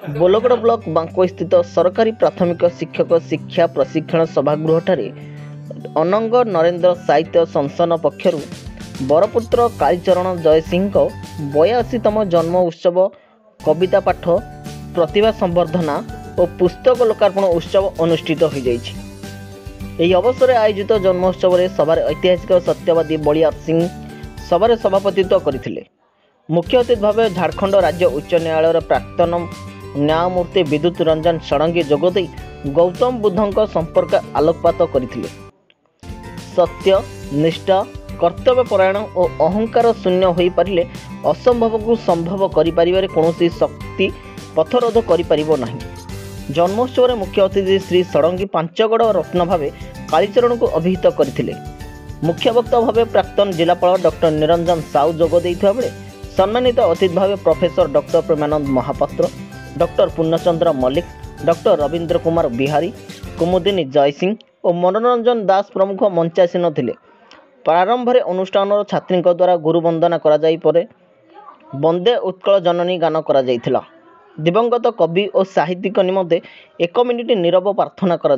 बोलगड़ block बांको स्थित सरकारी प्राथमिक शिक्षक शिक्षा प्रशिक्षण सभागृहଠାରେ ଅନଙ୍ଗ ନରେନ୍ଦ୍ର ସାହିତ୍ୟ ସଂସନ ପକ୍ଷରୁ ବରପୁତ୍ର କାଳୀଚରଣ ଜୟସିଂହଙ୍କ 82ତମ ଜନ୍ମ ଉତ୍ସବ କବିତା ପାଠ ପ୍ରତିଭା ସମ୍ବର୍ଦ୍ଧନା ଓ ପୁସ୍ତକ ଲୋକାର୍ପଣ ଉତ୍ସବ ଅନୁଷ୍ଠିତ ହୋଇଯାଇଛି। ଏହି ଅବସରରେ ଆୟୋଜିତ ଜନ୍ମ ଉତ୍ସବରେ ସଭାରେ ଐତିହାସିକ ସତ୍ୟବାଦୀ ବଳିଆର ସିଂ ସଭାରେ ସଭାପତିତ୍ୱ କରିଥିଲେ। मुख्य अतिथि भाव झारखंड राज्य उच्च न्यायालय प्राक्तन न्यायमूर्ति विद्युत रंजन षडंगी जोगदे गौतम बुद्धଙ୍କ संपर्क आलोकपात करथिले। सत्य निष्ठा कर्तव्यपरायण और अहंकार शून्य होई पारिले असंभव को संभव करि परिबारे कोनोसी शक्ति पथरोध करि परिबो नाही। जन्मोत्सव में मुख्य अतिथि श्री षडंगी पांचगड़ रत्न भावे कालीचरण को अभिहित करथिले। मुख्य वक्ता भावे प्राक्तन जिलापाल डॉक्टर निरंजन साहू जोग दैथिबा बेले सम्मानित अतिथि भाव professor doctor Premanand Mahapatra, doctor Purnachandra Mallik, doctor Rabindra Kumar Bihari, Kumudini Jaisingh और मनोरंजन दास प्रमुख मंचासीन थिले। प्रारंभ में अनुष्ठान छात्री द्वारा गुरुवंदना कर वंदे उत्कल जननी गान कर दिवंगत कवि और साहित्यिक निमंते 1 मिनिट नीरव प्रार्थना कर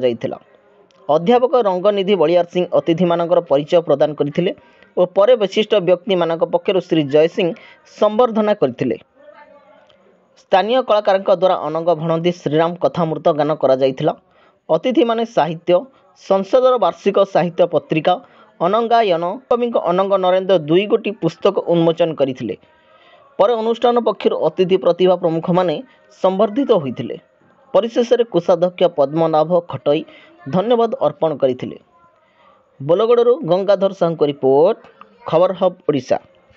अध्यापक रंगनिधि बलियार सिंह अतिथि मानकर परिचय प्रदान करथिले और परे विशिष्ट व्यक्ति मानक पक्षर श्री जयसिंह संबर्धना करथिले। स्थानीय कलाकार द्वारा अनंग भणदी श्रीराम कथामृत गान करा जायथिला। अतिथि माने साहित्य संसदर वार्षिक साहित्य पत्रिका अनंगायन कवि अनंग नरेंद्र 2 गोटी पुस्तक उन्मोचन करथिले। पर अनुष्ठान पक्षर अतिथि प्रतिभा प्रमुख माने संबर्धित होइथिले। परिशेष कोषाध्यक्ष पद्मनाभ खटई धन्यवाद अर्पण करथिले। बोलगड़ू गंगाधर साहू रिपोर्ट, खबर हब ओडिशा।